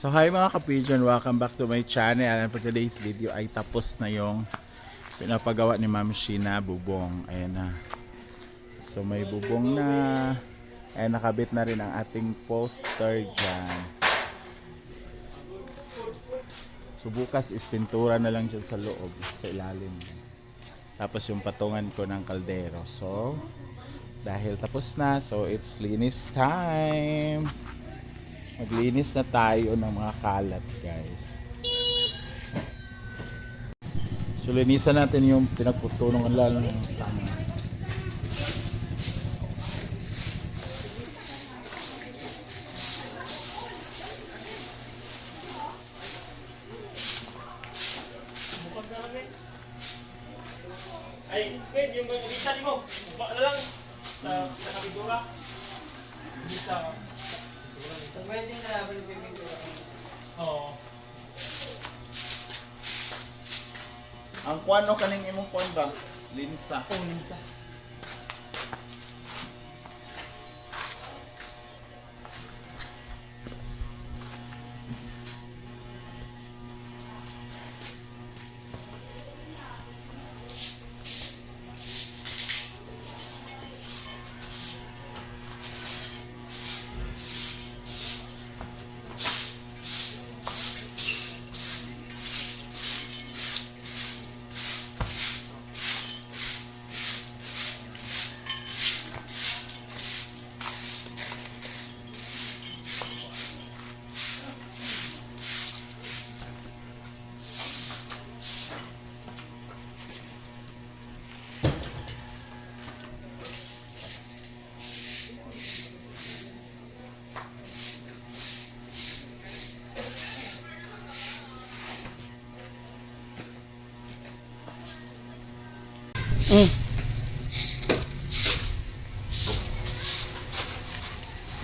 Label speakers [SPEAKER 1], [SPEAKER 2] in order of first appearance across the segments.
[SPEAKER 1] So hi mga ka-pigeon, welcome back to my channel. And for today's video ay tapos na yung pinapagawa ni Ma'am Sheena bubong. Ayan na. So may bubong na. Ayan, nakabit na rin ang ating poster dyan. So bukas is pintura na lang dyan sa loob, sa ilalim. Tapos yung patungan ko ng kaldero. So dahil tapos na, so it's linis time. Maglinis na tayo ng mga kalat, guys. So linisan natin yung pinagputulong ng tama.
[SPEAKER 2] Ay, wait, yung bisa mo. Baka na lang. Sa kabidura. Bisa.
[SPEAKER 3] Pwede na namin yung pipintura.
[SPEAKER 2] Oo.
[SPEAKER 1] Ang kuano kaning imong kuan ba? Linsa.
[SPEAKER 2] Oh, bisa.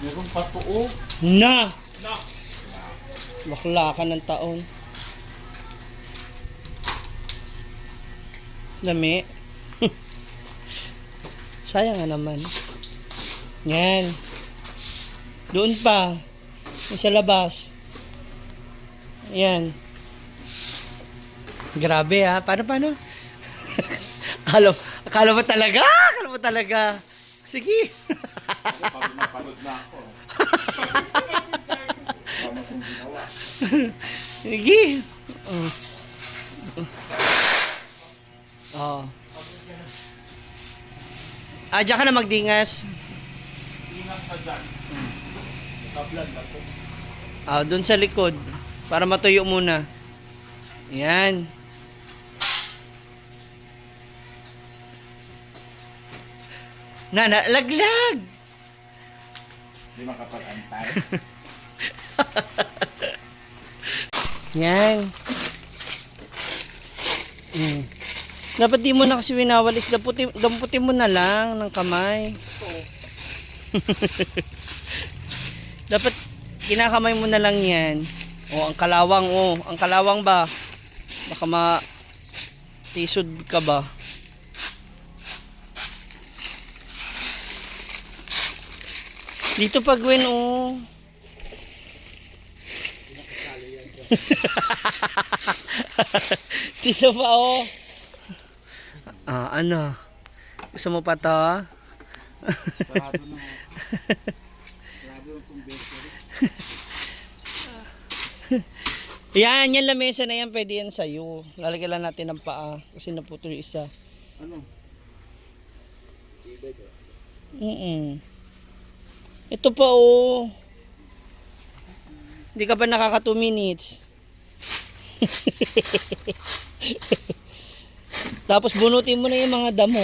[SPEAKER 1] Meron pa tuo.
[SPEAKER 3] Na!
[SPEAKER 2] Na.
[SPEAKER 3] Bakla ka ng taon. Dami. Sayang nga naman. Yan. Doon pa. Yung sa labas. Yan. Grabe ha. Paano? Akala mo talaga? Akala mo talaga? Sige.
[SPEAKER 1] Napanood na ako. Paano kung ginawa?
[SPEAKER 3] Sige. Oh. Diyan ka na magdingas.
[SPEAKER 1] Ingat ka dyan. Tablan na to.
[SPEAKER 3] Doon sa likod. Para matuyo muna. Yan. Laglag!
[SPEAKER 1] Hindi makapag-antay.
[SPEAKER 3] Yan. Dapat di mo na kasi winawalis. Damputin mo na lang ng kamay. Dapat kinakamay mo na lang yan. Ang kalawang. Ang kalawang ba? Baka tisod ka ba? Dito pa Gwen, Dito pa, ano? Gusto mo pa to?
[SPEAKER 1] Sarado na. Sarado na itong bakery.
[SPEAKER 3] Yan lamesa na yan. Pwede yan sa'yo. Lalagyan lang natin ng paa. Kasi naputol yung isa.
[SPEAKER 1] Ano?
[SPEAKER 3] Ito pa, Hindi ka ba nakaka 2 minutes? Tapos bunutin mo na yung mga damo.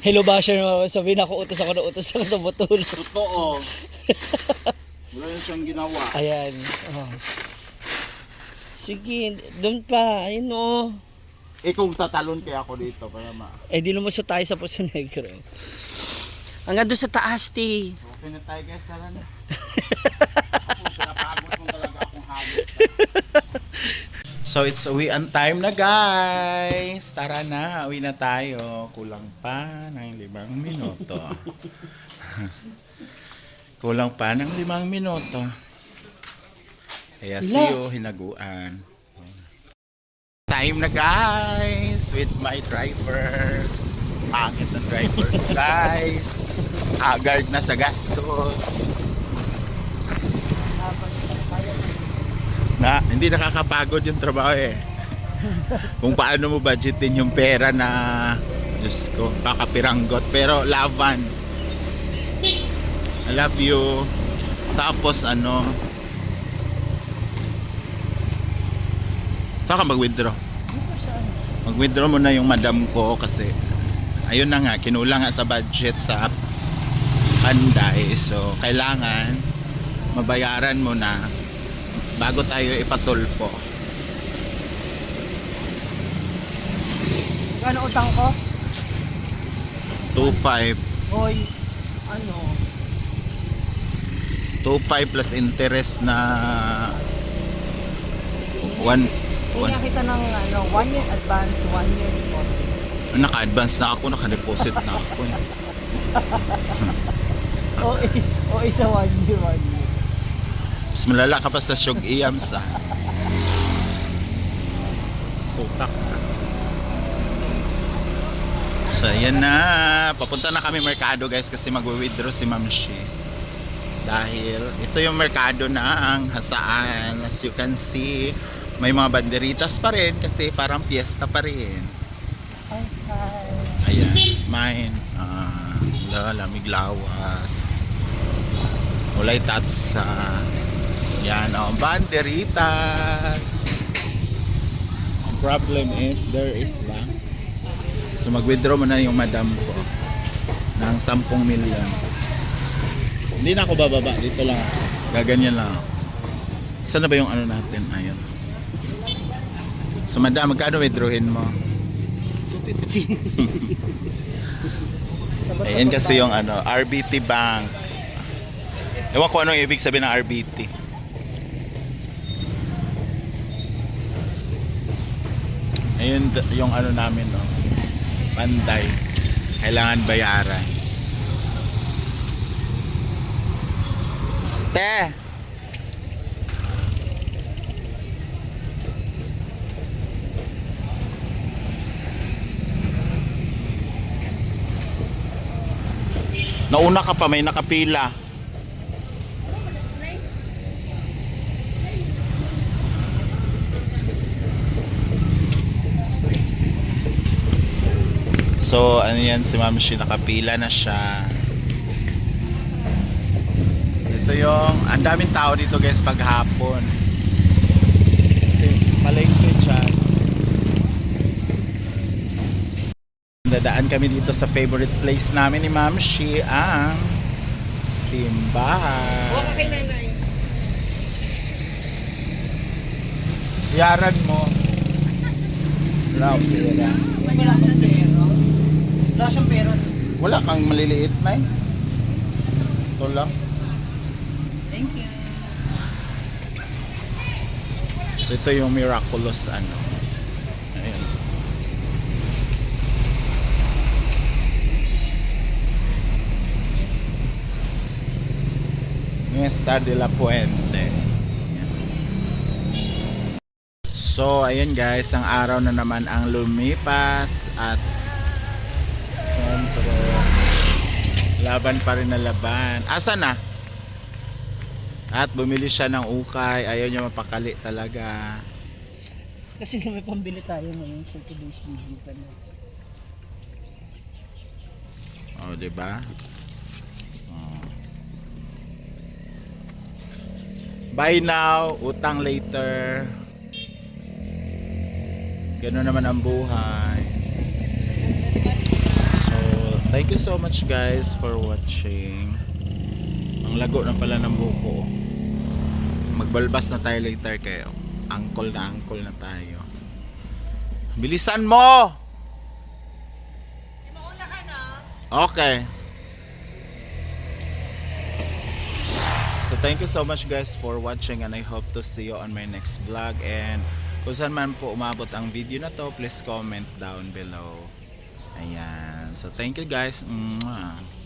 [SPEAKER 3] Hello basher, sabihin ako utos ako na tumutulog.
[SPEAKER 1] Totoo. Wala na siyang ginawa.
[SPEAKER 3] Ayan. Sige, doon pa. Ayun
[SPEAKER 1] Kung tatalon kaya ako dito para
[SPEAKER 3] di lumusot tayo sa Poso Negro. Hanggang doon sa taas, ti.
[SPEAKER 1] Okay na tayo guys, tara na. Ako, pinapagod mo talaga akong hagod. So it's uwian time na guys. Tara na, uwi na tayo. Kulang pa ng 5 minuto. Kulang pa ng 5 minuto. Kaya see you, hinaguan. Time na guys with my driver. Pangit ng driver ko guys. Haggard na sa gastos. Hindi nakakapagod yung trabaho eh. Kung paano mo budgetin yung pera na Diyos ko, kakapiranggot. Pero laban. I love you. Tapos ano, saan ka mag-withdraw? Mag-withdraw mo na yung madam ko kasi ayun na nga, kinulang nga sa budget sa Panday. So, kailangan mabayaran mo na bago tayo ipatulpo.
[SPEAKER 3] Ano utang ko?
[SPEAKER 1] 2.5.
[SPEAKER 3] Hoy, ano?
[SPEAKER 1] 2.5 plus interest na 1
[SPEAKER 3] Kaya kita ng 1 year advance, 1 year deposit.
[SPEAKER 1] naka-advance na ako, naka-deposit na ako.
[SPEAKER 3] O isa 1 year, 1 year.
[SPEAKER 1] Mas malala ka pa sa Shog Iams ah. Sutak na. So yan na. Papunta na kami merkado guys kasi mag-withdraw si Ma'am Shi. Dahil ito yung merkado na ang Hasaan. As you can see, may mga banderitas pa rin kasi parang fiesta pa rin. Ayan, mine. Lamig lawas. Ulay tatsa. Yan ang banderitas. Ang problem is there is lang. So mag-withdraw mo na yung madam ko ng 10 milyon. Hindi na ako bababa. Dito lang ako. Gaganyan lang ako. Saan na ba yung ano natin? Ayun. So madam, magkano withdrawin mo?
[SPEAKER 3] 250.
[SPEAKER 1] Ayan kasi yung ano, RBT Bank. Ewan ko anong ibig sabihin ng RBT. Ayun yung ano namin, no. Panday. Kailangan bayaran. Te! Nauna ka pa, may nakapila. So, ano yan, si Ma'am Shi, nakapila na siya. Ito yung, ang daming tao dito guys paghapon. Kasi palengke siya. Dadaan kami dito sa favorite place namin ni Ma'am Shi, ang simbahan.
[SPEAKER 3] Huwag ka kay nanay.
[SPEAKER 1] Yaran mo. Wala akong pera.
[SPEAKER 3] Wala kang pera. Wala siyang pera.
[SPEAKER 1] Wala kang maliliit na eh. Ito lang.
[SPEAKER 3] Thank you.
[SPEAKER 1] So ito yung miraculous ano. Ayun. Fiesta de la Puente. So ayun guys, ang araw na naman ang lumipas at siyempre laban pa rin na laban. Asa na? At bumili siya ng ukay. Ayaw niya mapakali talaga.
[SPEAKER 3] Kasi may pambili tayo ngayon for today's video pa na.
[SPEAKER 1] Oh, di ba? Oh. Buy now, utang later. Gano'n naman ang buhay. So, thank you so much guys for watching. Ang lago na pala ng buko. Magbalbas na tayo later kayo. Angkol na tayo. Bilisan mo!
[SPEAKER 3] Mauna ka na.
[SPEAKER 1] Okay. So thank you so much guys for watching and I hope to see you on my next vlog. And kung saan man po umabot ang video na to, please comment down below. Ayan. So thank you guys. Mwah.